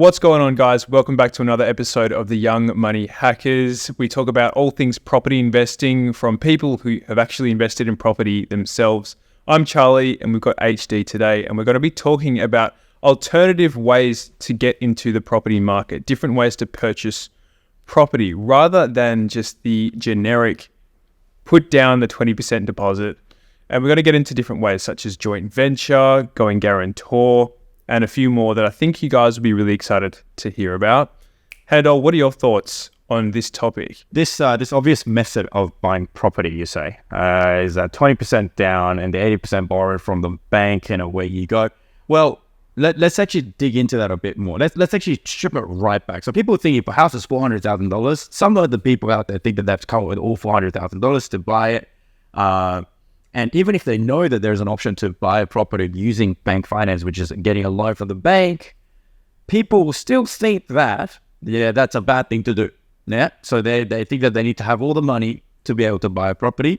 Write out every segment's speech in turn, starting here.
What's going on, guys? Welcome back to another episode of the Young Money Hackers. We talk about all things property investing from people who have actually invested in property themselves. I'm Charlie and we've got HD today, and we're going to be talking about alternative ways to get into the property market, different ways to purchase property rather than just the generic put down the 20% deposit. And we're going to get into different ways such as joint venture, going guarantor, and a few more that I think you guys will be really excited to hear about. Handel, what are your thoughts on this topic? This obvious method of buying property, you say, is that 20% down and the 80% borrowed from the bank, and away you go. Well, let's actually dig into that a bit more. Let's actually strip it right back. So people think if a house is $400,000, some of the people out there think that that's covered with all $400,000 to buy it. And even if they know that there's an option to buy a property using bank finance, which is getting a loan from the bank, people will still think that, that's a bad thing to do. Yeah. So they think that they need to have all the money to be able to buy a property,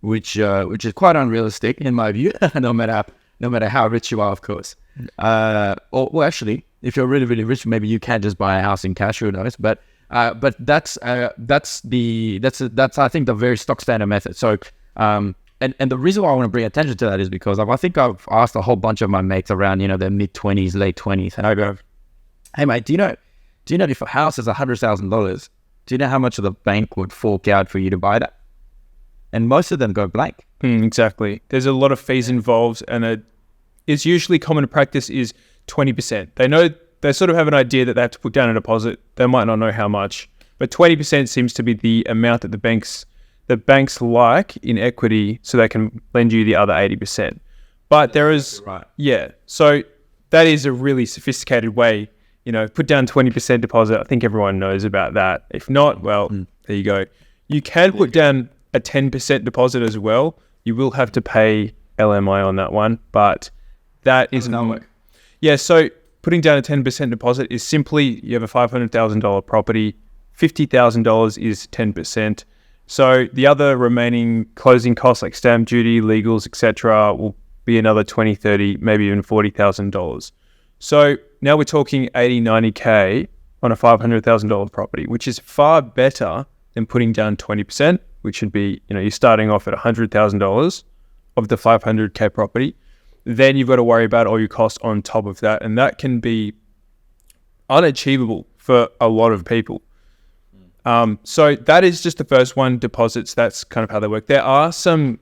which is quite unrealistic in my view, no matter how rich you are, of course. Or actually, if you're really, really rich, maybe you can just buy a house in cash, who knows? But that's I think the very stock standard method. So, And the reason why I want to bring attention to that is because I think I've asked a whole bunch of my mates around, their mid-20s, late 20s, and I go, hey mate, do you know if a house is $100,000, do you know how much of the bank would fork out for you to buy that? And most of them go blank. Exactly. There's a lot of fees involved, and it's usually common practice is 20%. They sort of have an idea that they have to put down a deposit. They might not know how much, but 20% seems to be the amount that the banks like in equity, so they can lend you the other 80%. But there is, right. Yeah. So that is a really sophisticated way, put down 20% deposit. I think everyone knows about that. If not, well, there you go. You can put down a 10% deposit as well. You will have to pay LMI on that one, but that is not work. Yeah. So putting down a 10% deposit is simply you have a $500,000 property, $50,000 is 10%. So the other remaining closing costs like stamp duty, legals, etc., will be another $20,000, $30,000, maybe even $40,000. So now we're talking $80,000, $90,000 on a $500,000 property, which is far better than putting down 20%, which should be, you're starting off at $100,000 of the $500,000 property. Then you've got to worry about all your costs on top of that, and that can be unachievable for a lot of people. So that is just the first one, deposits. That's kind of how they work. There are some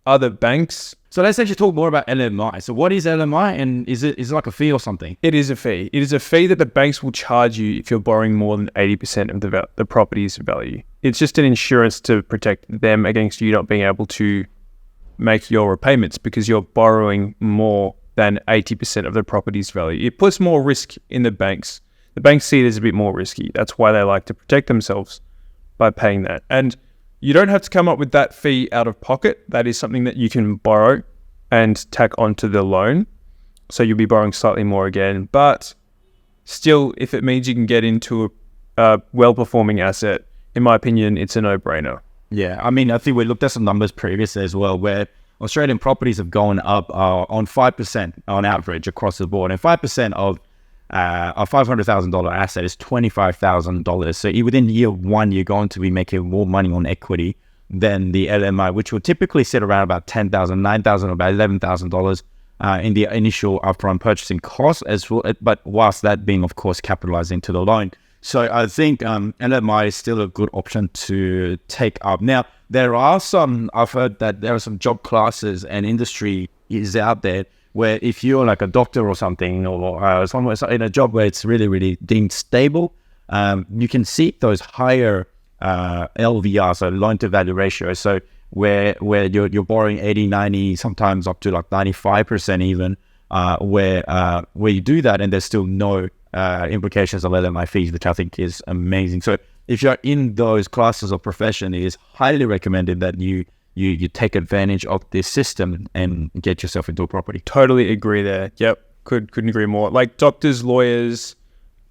other banks. So let's actually talk more about LMI. So what is LMI, and is it like a fee or something? It is a fee. It is a fee that the banks will charge you if you're borrowing more than 80% of the property's value. It's just an insurance to protect them against you not being able to make your repayments because you're borrowing more than 80% of the property's value. It puts more risk in the banks. The banks see it as a bit more risky. That's why they like to protect themselves by paying that. And you don't have to come up with that fee out of pocket. That is something that you can borrow and tack onto the loan. So you'll be borrowing slightly more again. But still, if it means you can get into a well-performing asset, in my opinion, it's a no-brainer. Yeah, I mean, I think we looked at some numbers previously as well, where Australian properties have gone up on 5% on average across the board. And 5% of a $500,000 asset is $25,000. So within year one, you're going to be making more money on equity than the LMI, which will typically sit around about $10,000, $9,000, about $11,000 in the initial upfront purchasing cost, as well. But whilst that being, of course, capitalized into the loan. So I think LMI is still a good option to take up. Now, I've heard that there are some job classes and industry is out there where if you're like a doctor or something, or someone in a job where it's really, really deemed stable, you can seek those higher LVR, so loan to value ratio. So where you're borrowing 80, 90, sometimes up to like 95% even, where you do that and there's still no implications of LMI fees, which I think is amazing. So if you're in those classes of profession, it is highly recommended that you take advantage of this system and get yourself into a property. Totally agree there. Yep. Couldn't agree more. Like doctors, lawyers,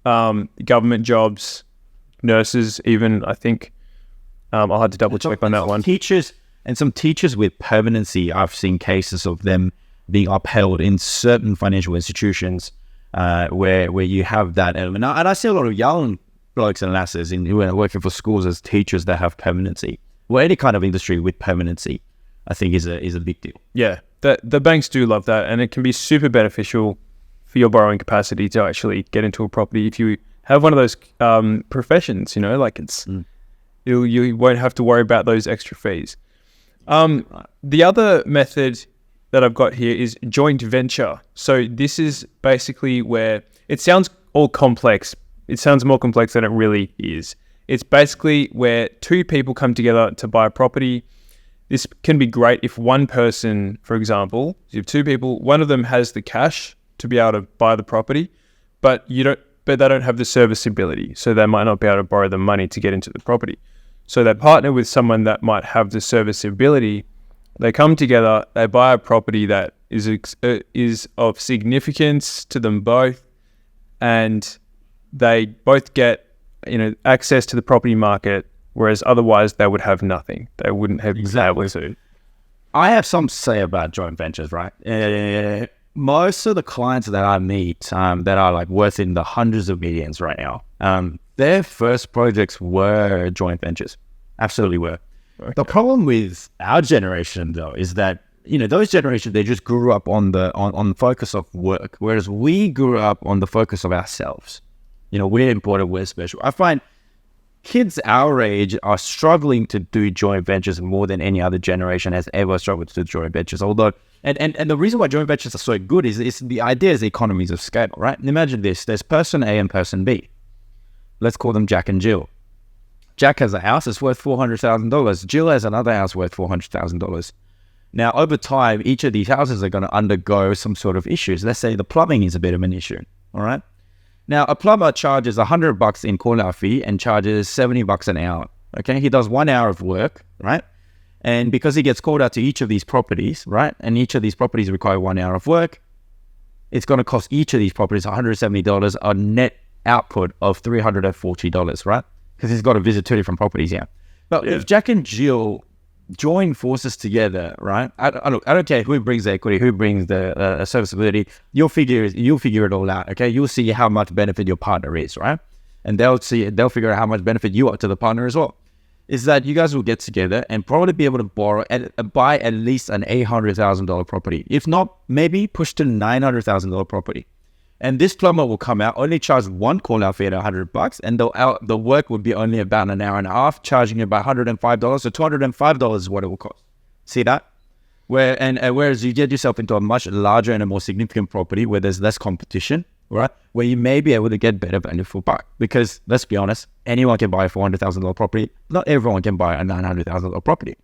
government jobs, nurses, even, I think. I'll have to double check on that one. Some teachers with permanency, I've seen cases of them being upheld in certain financial institutions where you have that element. And I see a lot of young blokes and lasses who are working for schools as teachers that have permanency. Well, any kind of industry with permanency, I think is a big deal. Yeah, the banks do love that, and it can be super beneficial for your borrowing capacity to actually get into a property if you have one of those professions. Like you won't have to worry about those extra fees. The other method that I've got here is joint venture. So this is basically where it sounds all complex. It sounds more complex than it really is. It's basically where two people come together to buy a property. This can be great if one person, for example, you have two people, one of them has the cash to be able to buy the property, but they don't have the serviceability. So they might not be able to borrow the money to get into the property. So they partner with someone that might have the serviceability. They come together, they buy a property that is of significance to them both, and they both get access to the property market, whereas otherwise they would have nothing. They wouldn't have been able to. I have some to say about joint ventures, right? Most of the clients that I meet that are like worth in the hundreds of millions right now, their first projects were joint ventures. Absolutely were. Okay. The problem with our generation, though, is that those generations, they just grew up on the focus of work, whereas we grew up on the focus of ourselves. We're important, we're special. I find kids our age are struggling to do joint ventures more than any other generation has ever struggled to do joint ventures. Although, and the reason why joint ventures are so good is the idea is economies of scale, right? And imagine this: there's person A and person B. Let's call them Jack and Jill. Jack has a house that's worth $400,000. Jill has another house worth $400,000. Now, over time, each of these houses are going to undergo some sort of issues. Let's say the plumbing is a bit of an issue. All right. Now, a plumber charges $100 in call-out fee and charges $70 an hour. Okay, he does 1 hour of work, right? And because he gets called out to each of these properties, right? And each of these properties require 1 hour of work, it's going to cost each of these properties $170, a net output of $340, right? Because he's got to visit 2 different properties here. But if Jack and Jill join forces together, right? I don't care who brings the equity, who brings the serviceability. You'll figure it all out. Okay, you'll see how much benefit your partner is, right? And they'll figure out how much benefit you are to the partner as well. Is that you guys will get together and probably be able to buy at least an $800,000 property, if not maybe push to $900,000 property. And this plumber will come out, only charge one call out fee at $100, and the work would be only about an hour and a half, charging about $105. So $205 is what it will cost. See that? Whereas you get yourself into a much larger and a more significant property where there's less competition, right? Where you may be able to get better value for buck. Because let's be honest, anyone can buy a $400,000 property. Not everyone can buy a $900,000 property.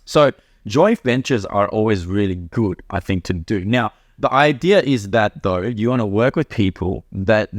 So joint ventures are always really good, I think, to do. Now, the idea is that, though, you want to work with people that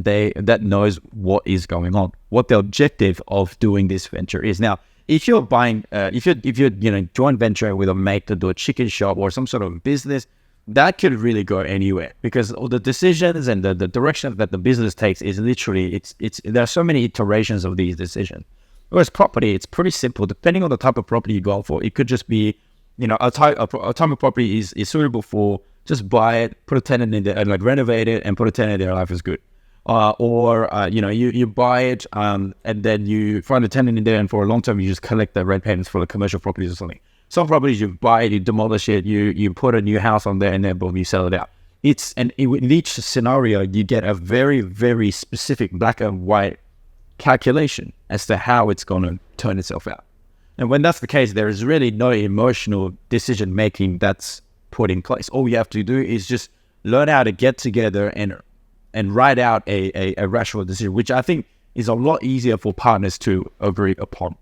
knows what is going on, what the objective of doing this venture is. Now, if you're buying, if you're joint venturing with a mate to do a chicken shop or some sort of business, that could really go anywhere, because all the decisions and the direction that the business takes is literally there are so many iterations of these decisions. Whereas property, it's pretty simple. Depending on the type of property you go for, it could just be, a type of property is suitable for just buy it, put a tenant in there, and like renovate it and put a tenant in there. Life is good. You buy it and then you find a tenant in there, and for a long time you just collect the rent payments for the commercial properties or something. Some properties you buy it, you demolish it, you put a new house on there, and then boom, you sell it out. In each scenario you get a very, very specific black and white calculation as to how it's going to turn itself out. And when that's the case, there is really no emotional decision making that's put in place. All you have to do is just learn how to get together and write out a rational decision, which I think is a lot easier for partners to agree upon.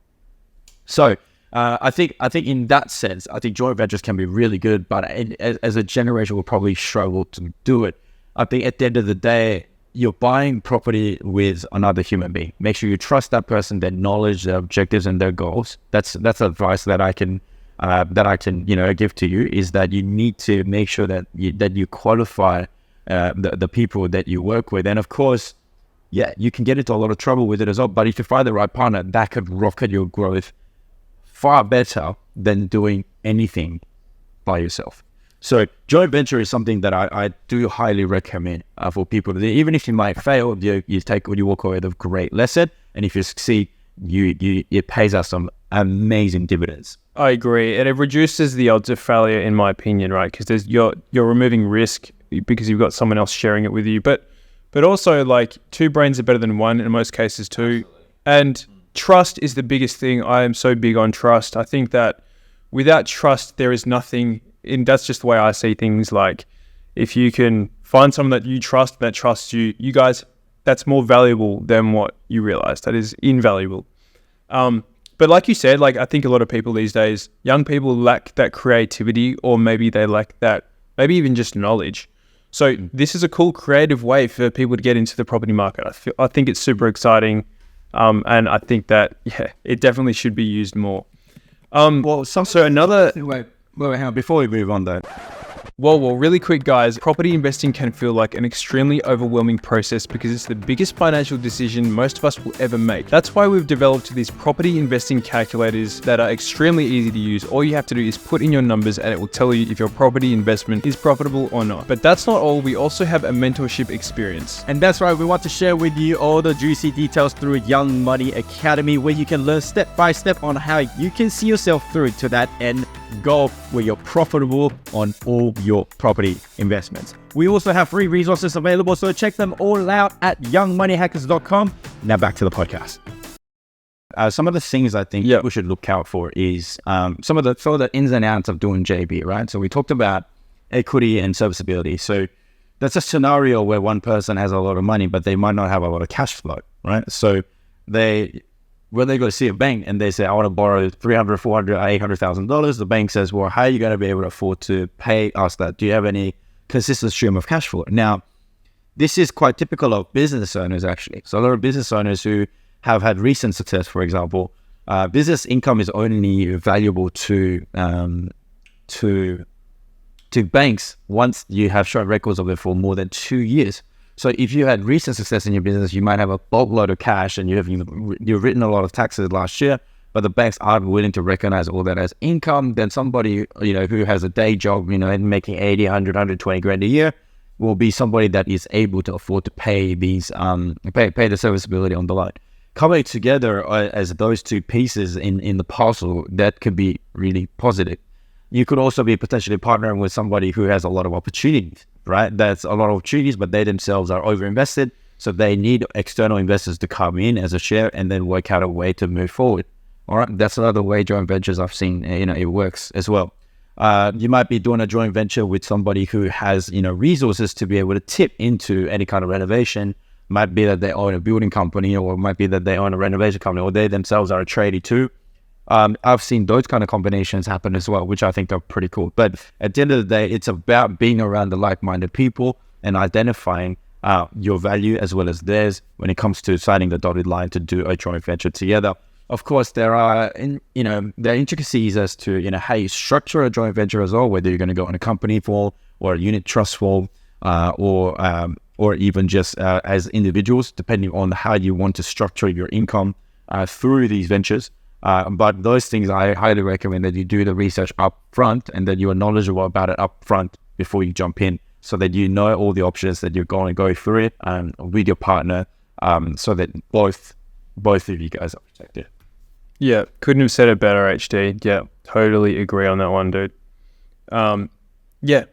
So I think in that sense, I think joint ventures can be really good, but as a generation, we'll probably struggle to do it. I think at the end of the day, you're buying property with another human being. Make sure you trust that person, their knowledge, their objectives, and their goals. That's advice that I can give to you, is that you need to make sure that you qualify the people that you work with. And of course, you can get into a lot of trouble with it as well. But if you find the right partner, that could rocket your growth far better than doing anything by yourself. So joint venture is something that I do highly recommend for people to do. Even if you might fail, you walk away with a great lesson. And if you succeed, it pays us some amazing dividends. I agree, and it reduces the odds of failure, in my opinion, right? Because you're removing risk because you've got someone else sharing it with you. But also, like, two brains are better than one in most cases too. Absolutely. And trust is the biggest thing. I am so big on trust. I think that without trust, there is nothing. And that's just the way I see things. Like, if you can find someone that you trust, that trusts you, you guys, that's more valuable than what you realize. That is invaluable. But like you said, like, I think a lot of people these days, young people lack that creativity, or maybe they lack that, maybe even just knowledge. So this is a cool creative way for people to get into the property market. I think it's super exciting. And I think that, it definitely should be used more. So another... Wait, hang on. Before we move on though. Well, really quick, guys. Property investing can feel like an extremely overwhelming process because it's the biggest financial decision most of us will ever make. That's why we've developed these property investing calculators that are extremely easy to use. All you have to do is put in your numbers and it will tell you if your property investment is profitable or not. But that's not all. We also have a mentorship experience. And that's right. We want to share with you all the juicy details through Young Money Academy, where you can learn step by step on how you can see yourself through to that end goal where you're profitable on all your property investments. We also have free resources available, so check them all out at youngmoneyhackers.com. Now back to the podcast. Some of the things I think we should look out for is some of the ins and outs of doing JV, right? So we talked about equity and serviceability. So that's a scenario where one person has a lot of money, but they might not have a lot of cash flow, right? So when they go to see a bank and they say, I want to borrow $300,000, $400,000, $800,000, the bank says, well, how are you going to be able to afford to pay us that? Do you have any consistent stream of cash flow? Now, this is quite typical of business owners, actually. So a lot of business owners who have had recent success, for example, business income is only valuable to banks once you have shown records of it for more than 2 years. So if you had recent success in your business, you might have a boatload of cash and you've written a lot of taxes last year, but the banks aren't willing to recognize all that as income. Then somebody, who has a day job, and making 80, 100, 120 grand a year will be somebody that is able to afford to pay these, pay the serviceability on the loan. Coming together as those two pieces in the parcel, that could be really positive. You could also be potentially partnering with somebody who has a lot of opportunities, right? That's a lot of opportunities, but they themselves are overinvested. So they need external investors to come in as a share and then work out a way to move forward. All right. That's another way joint ventures I've seen, it works as well. You might be doing a joint venture with somebody who has, resources to be able to tip into any kind of renovation. Might be that they own a building company, or it might be that they own a renovation company, or they themselves are a tradie too. I've seen those kind of combinations happen as well, which I think are pretty cool. But at the end of the day, it's about being around the like-minded people and identifying your value as well as theirs when it comes to signing the dotted line to do a joint venture together. Of course, there are intricacies as to how you structure a joint venture as well, whether you're going to go in a company form or a unit trust form, or even just as individuals, depending on how you want to structure your income through these ventures. But those things, I highly recommend that you do the research up front and that you are knowledgeable about it up front before you jump in, so that you know all the options that you're going to go through it with your partner, so that both of you guys are protected. Yeah, couldn't have said it better, HD. Yeah, totally agree on that one, dude.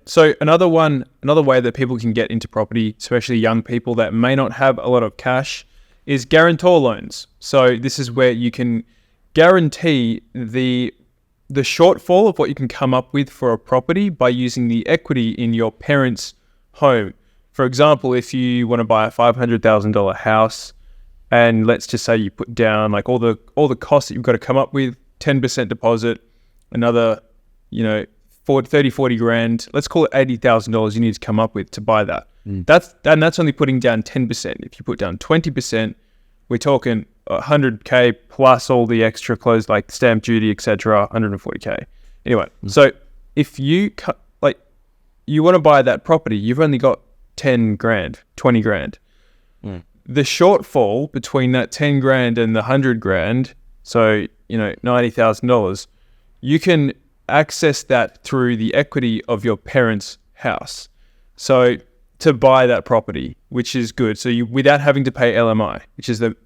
So another way that people can get into property, especially young people that may not have a lot of cash, is guarantor loans. So this is where you can guarantee the shortfall of what you can come up with for a property by using the equity in your parents' home. For example, if you want to buy a $500,000 house, and let's just say you put down like all the costs that you've got to come up with, 10% deposit, another 40 grand, let's call it $80,000 you need to come up with to buy that. That's only putting down 10%. If you put down 20%, we're talking 100K plus all the extra clothes like stamp duty, etc., 140K. Anyway, so if you want to buy that property, you've only got 10 grand, 20 grand. The shortfall between that 10 grand and the 100 grand, so $90,000, you can access that through the equity of your parents' house. So to buy that property, which is good. So you, without having to pay LMI, which is the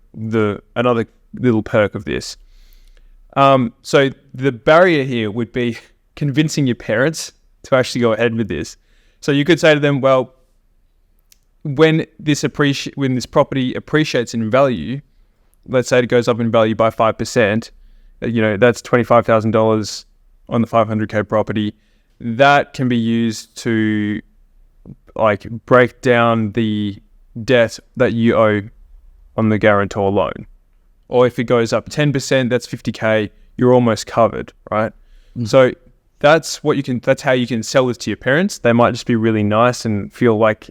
another little perk of this. So the barrier here would be convincing your parents to actually go ahead with this. So you could say to them, well, when this property appreciates in value, let's say it goes up in value by 5%, that's $25,000 on the 500K property. That can be used to like break down the debt that you owe on the guarantor loan. Or if it goes up 10%, that's 50K, you're almost covered, right? So that's how you can sell this to your parents. They might just be really nice and feel like,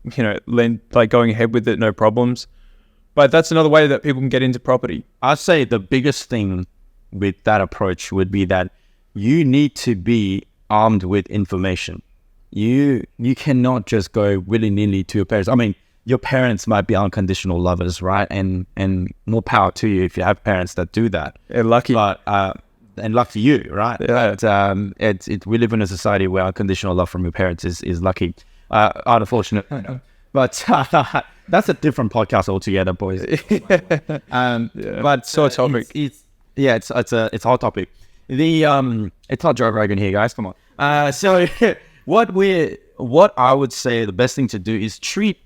like going ahead with it, no problems. But that's another way that people can get into property. I'd say the biggest thing with that approach would be that you need to be armed with information. You cannot just go willy-nilly to your parents. I mean, your parents might be unconditional lovers, right? And more power to you if you have parents that do that. Yeah, lucky. But and lucky you, right? Yeah. We live in a society where unconditional love from your parents is lucky. Unfortunate. But that's a different podcast altogether, boys. But so topic. It's a hot topic. It's not Joe Rogan here, guys. Come on. So what I would say the best thing to do is treat,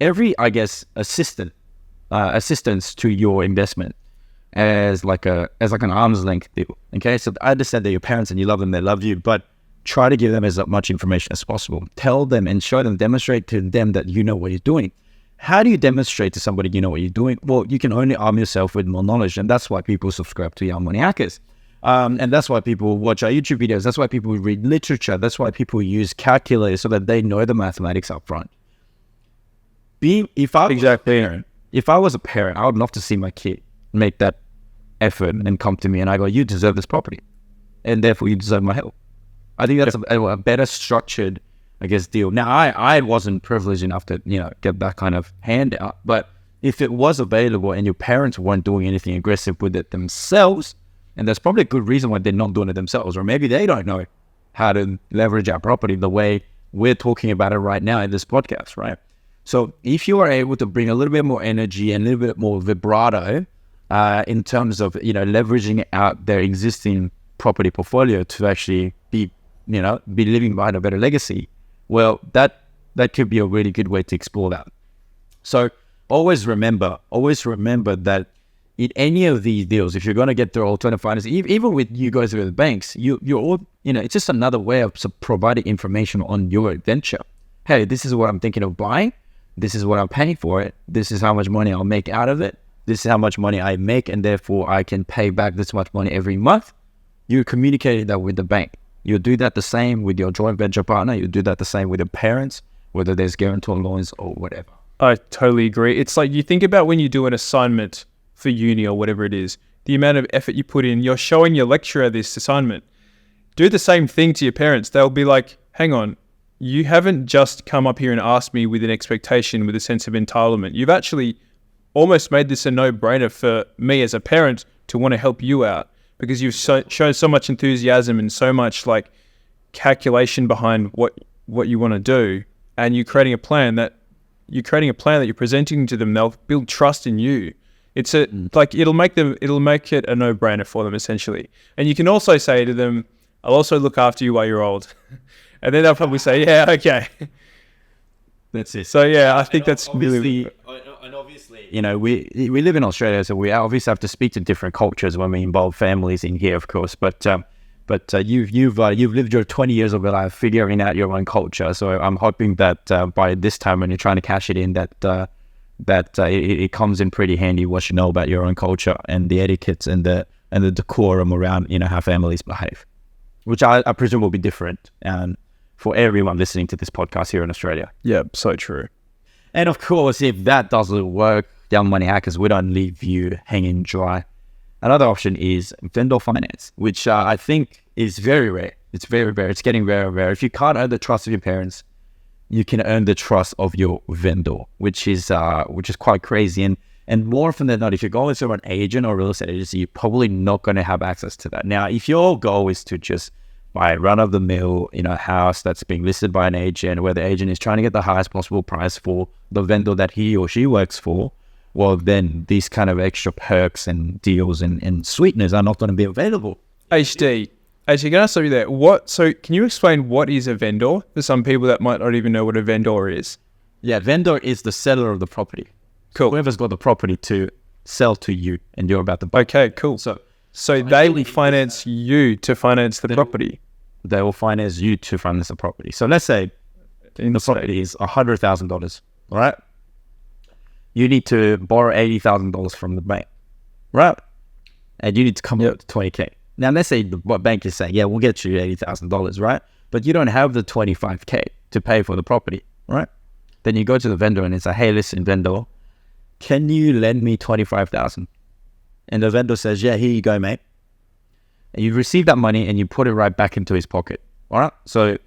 every, I guess, assistance to your investment as like an arm's length deal. Okay, so I understand that your parents and you love them, they love you, but try to give them as much information as possible. Tell them and show them, demonstrate to them that you know what you're doing. How do you demonstrate to somebody you know what you're doing? Well, you can only arm yourself with more knowledge, and that's why people subscribe to Young Money Hackers. And that's why people watch our YouTube videos. That's why people read literature. That's why people use calculators so that they know the mathematics up front. If I was a parent, I would love to see my kid make that effort and come to me and I go, you deserve this property, and therefore you deserve my help. I think that's a better structured, I guess, deal. Now, I wasn't privileged enough to, get that kind of handout, but if it was available and your parents weren't doing anything aggressive with it themselves, and there's probably a good reason why they're not doing it themselves, or maybe they don't know how to leverage our property the way we're talking about it right now in this podcast, right? So if you are able to bring a little bit more energy and a little bit more vibrato in terms of, leveraging out their existing property portfolio to actually be living behind a better legacy, well, that could be a really good way to explore that. So always remember that in any of these deals, if you're going to get through alternative financing, even with you guys with the banks, you're all, it's just another way of providing information on your venture. Hey, this is what I'm thinking of buying. This is what I'm paying for it. This is how much money I'll make out of it. This is how much money I make, and therefore I can pay back this much money every month. You're communicating that with the bank. You'll do that the same with your joint venture partner. You'll do that the same with your parents, whether there's guarantor loans or whatever. I totally agree. It's like you think about when you do an assignment for uni or whatever it is, the amount of effort you put in, you're showing your lecturer this assignment. Do the same thing to your parents. They'll be like, hang on, you haven't just come up here and asked me with an expectation, with a sense of entitlement. You've actually almost made this a no-brainer for me as a parent to want to help you out, because you've shown so much enthusiasm and so much like calculation behind what you want to do, and you're creating a plan that you're presenting to them. They'll build trust in you. It's it'll make it a no-brainer for them essentially. And you can also say to them, I'll also look after you while you're old. And then they'll probably say, yeah, okay. That's it. So yeah, I think that's really. And obviously, we live in Australia, so we obviously have to speak to different cultures when we involve families in here, of course. But you've lived your 20 years of your life figuring out your own culture. So I'm hoping that by this time, when you're trying to cash it in, that it comes in pretty handy what you know about your own culture and the etiquettes and the decorum around how families behave, which I presume will be different for everyone listening to this podcast here in Australia. Yeah, so true. And of course, if that doesn't work, Young Money Hackers, we don't leave you hanging dry. Another option is vendor finance, which I think is very rare. It's very rare. It's getting very rare. If you can't earn the trust of your parents, you can earn the trust of your vendor, which is quite crazy. And more often than not, if you're going through an agent or real estate agency, you're probably not going to have access to that. Now, if your goal is to just buy a run-of-the-mill, house that's being listed by an agent, where the agent is trying to get the highest possible price for the vendor that he or she works for, well, then these kind of extra perks and deals and sweeteners are not going to be available. HD, actually, can I stop you there? So can you explain what is a vendor for some people that might not even know what a vendor is? Yeah, vendor is the seller of the property. Cool. Whoever's got the property to sell to you and you're about to buy. Okay, cool. So they will finance you to finance the property. They will finance you to finance the property. So let's say the property is $100,000, all right? You need to borrow $80,000 from the bank, right? And you need to come up with $20K. Now, let's say what bank is saying, yeah, we'll get you $80,000, right? But you don't have the $25K to pay for the property, right? Then you go to the vendor and it's like, hey, listen, vendor, can you lend me $25,000? And the vendor says, yeah, here you go, mate. And you receive that money and you put it right back into his pocket. All right. So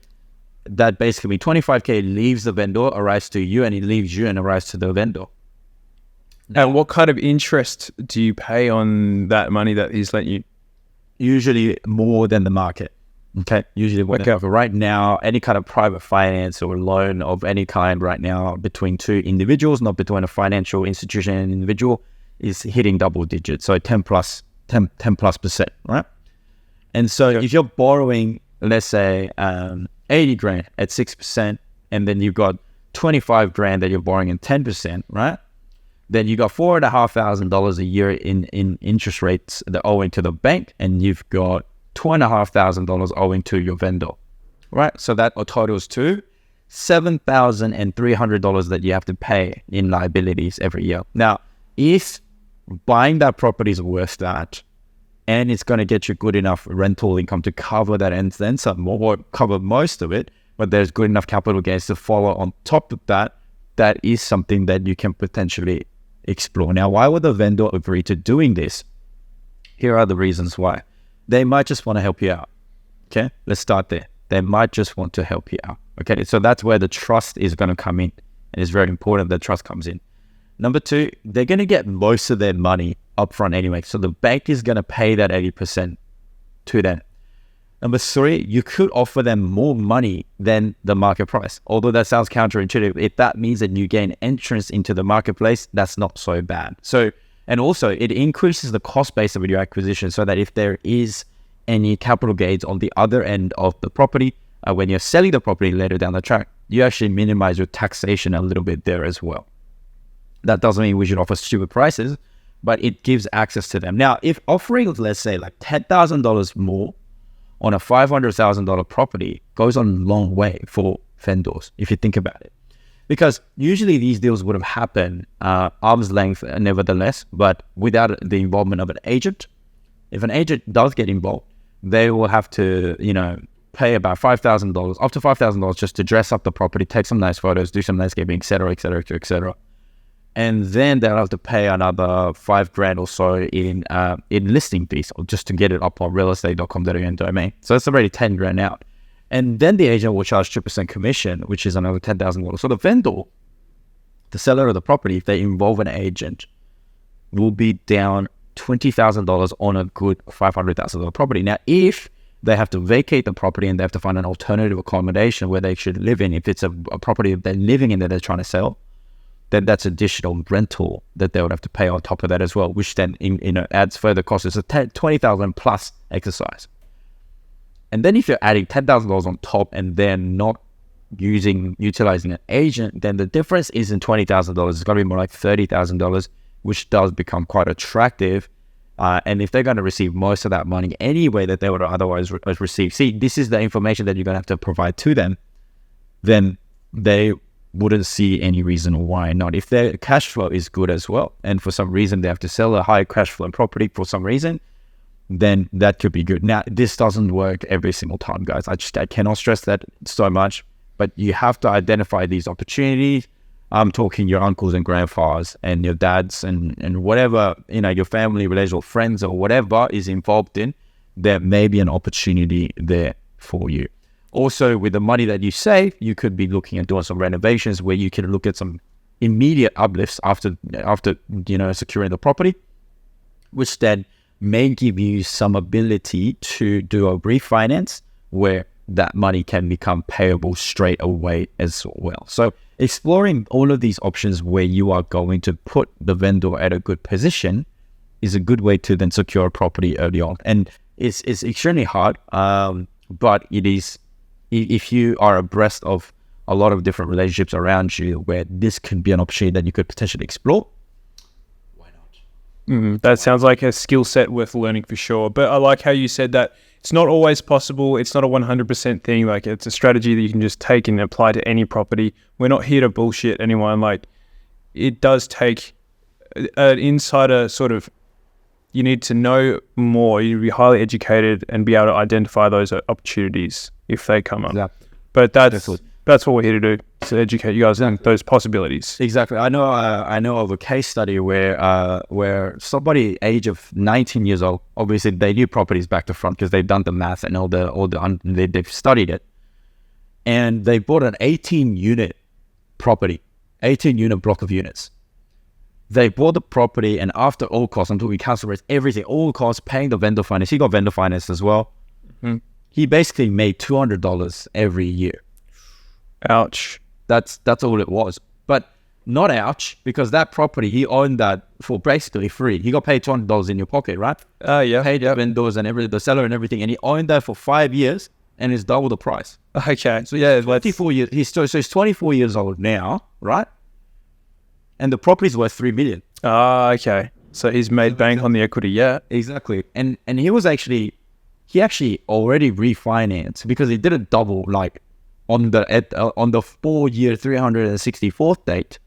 that basically 25K leaves the vendor, arrives to you, and it leaves you and arrives to the vendor. And what kind of interest do you pay on that money that he's lent you? Usually more than the market. Okay. Usually what right now, any kind of private finance or loan of any kind right now between two individuals, not between a financial institution and an individual, is hitting double digits. So 10 plus %, right? And so if you're borrowing, let's say 80 grand at 6%, and then you've got 25 grand that you're borrowing at 10%, right? Then you got $4,500 a year in interest rates that are owing to the bank, and you've got $2,500 owing to your vendor, right? So that totals to $7,300 that you have to pay in liabilities every year. Now, if buying that property is worth that, and it's going to get you good enough rental income to cover that and then some more, or cover most of it, but there's good enough capital gains to follow on top of that, that is something that you can potentially explore. Now, why would the vendor agree to doing this? Here are the reasons why. They might just want to help you out. Okay, let's start there. They might just want to help you out. Okay, so that's where the trust is going to come in. And it's very important that trust comes in. Number two, they're going to get most of their money upfront anyway. So the bank is going to pay that 80% to them. Number three, you could offer them more money than the market price. Although that sounds counterintuitive, if that means that you gain entrance into the marketplace, that's not so bad. So, and also it increases the cost base of your acquisition so that if there is any capital gains on the other end of the property, when you're selling the property later down the track, you actually minimize your taxation a little bit there as well. That doesn't mean we should offer stupid prices, but it gives access to them. Now, if offering, let's say like $10,000 more on a $500,000 property goes a long way for vendors, if you think about it. Because usually these deals would have happened arm's length nevertheless, but without the involvement of an agent. If an agent does get involved, they will have to, pay about $5,000, up to $5,000 just to dress up the property, take some nice photos, do some landscaping, et cetera, et cetera, et cetera. And then they'll have to pay another $5,000 or so in listing fees, or just to get it up on realestate.com.au domain. So that's already $10,000 out. And then the agent will charge 2% commission, which is another $10,000. So the vendor, the seller of the property, if they involve an agent, will be down $20,000 on a good $500,000 property. Now, if they have to vacate the property and they have to find an alternative accommodation where they should live in, if it's a property they're living in that they're trying to sell, then that's additional rental that they would have to pay on top of that as well, which then adds further costs. It's a $20,000 plus exercise. And then if you're adding $10,000 on top and then not utilizing an agent, then the difference isn't $20,000. It's going to be more like $30,000, which does become quite attractive. And if they're going to receive most of that money anyway that they would otherwise receive, see, this is the information that you're going to have to provide to them, then they wouldn't see any reason why not. If their cash flow is good as well, and for some reason they have to sell a high cash flow property for some reason, then that could be good. Now, this doesn't work every single time, guys. I cannot stress that so much, but you have to identify these opportunities. I'm talking your uncles and grandfathers and your dads and whatever, your family, relatives or friends or whatever is involved in, there may be an opportunity there for you. Also, with the money that you save, you could be looking at doing some renovations where you can look at some immediate uplifts after securing the property, which then may give you some ability to do a refinance where that money can become payable straight away as well. So exploring all of these options where you are going to put the vendor at a good position is a good way to then secure a property early on. And it's extremely hard, but it is, if you are abreast of a lot of different relationships around you where this can be an opportunity that you could potentially explore, why not? That sounds like a skill set worth learning for sure. But I like how you said that it's not always possible. It's not a 100% thing. Like, it's a strategy that you can just take and apply to any property. We're not here to bullshit anyone. Like, it does take an insider sort of, you need to know more. You need to be highly educated and be able to identify those opportunities if they come up. Exactly. But that's what we're here to do, to educate you guys on those possibilities. Exactly. I know of a case study where somebody age of 19 years old, obviously they knew properties back to front because they've done the math and they've studied it, and they bought an 18-unit property, 18-unit block of units. They bought the property, and after all costs, until we council raised everything, all costs, paying the vendor finance, he got vendor finance as well. He basically made $200 every year. Ouch. That's all it was. But not ouch, because that property, he owned that for basically free. He got paid $200 in your pocket, right? Yeah. Paid the vendors and the seller and everything, and he owned that for 5 years, and it's double the price. Okay. So yeah, 24 years. He's 24 years old now, right? And the property's worth $3 million. Okay. So he's made bank on the equity, yeah. Exactly. And he actually already refinanced, because he did a double, like on the 4-year 364th date.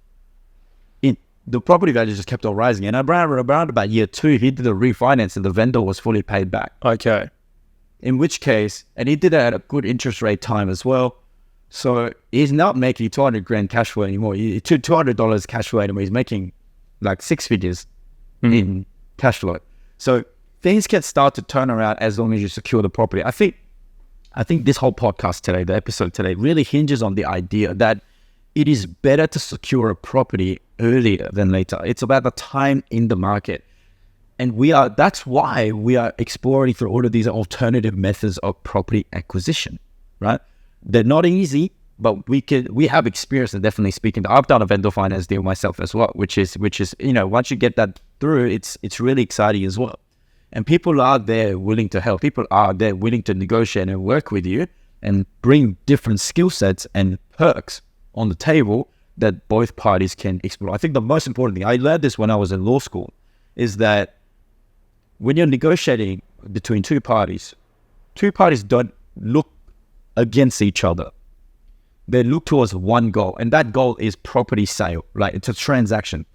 The property value just kept on rising, and around about year 2, he did a refinance and the vendor was fully paid back. Okay. In which case, and he did it at a good interest rate time as well. So he's not making 200 grand cash flow anymore. $200 cash flow anymore. He's making like 6 figures in cash flow. So things can start to turn around as long as you secure the property. I think this whole podcast today, the episode today, really hinges on the idea that it is better to secure a property earlier than later. It's about the time in the market. And that's why we are exploring through all of these alternative methods of property acquisition, right? They're not easy, but we have experience, and definitely speaking, I've done a vendor finance deal myself as well, which is, once you get that through, it's really exciting as well. And people are there willing to help. People are there willing to negotiate and work with you and bring different skill sets and perks on the table that both parties can explore. I think the most important thing, I learned this when I was in law school, is that when you're negotiating between two parties don't look against each other. They look towards one goal, and that goal is property sale, right? It's a transaction.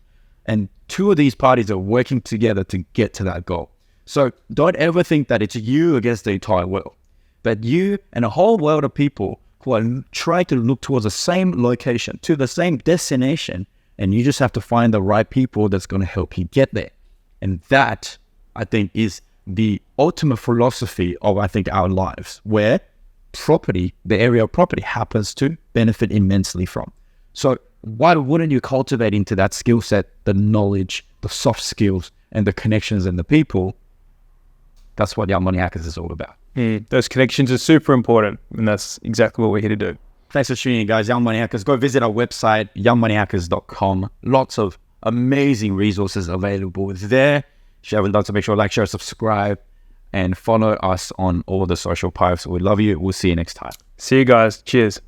And two of these parties are working together to get to that goal. So don't ever think that it's you against the entire world, but you and a whole world of people who are trying to look towards the same location, to the same destination, and you just have to find the right people that's going to help you get there. And that, I think, is the ultimate philosophy of, I think, our lives, where property, the area of property, happens to benefit immensely from. So why wouldn't you cultivate into that skill set, the knowledge, the soft skills, and the connections and the people? That's what Young Money Hackers is all about. Those connections are super important, and that's exactly what we're here to do. Thanks for tuning in, guys. Young Money Hackers. Go visit our website, youngmoneyhackers.com. Lots of amazing resources available there. If you haven't done so, make sure to like, share, subscribe, and follow us on all the social posts. We love you. We'll see you next time. See you guys. Cheers.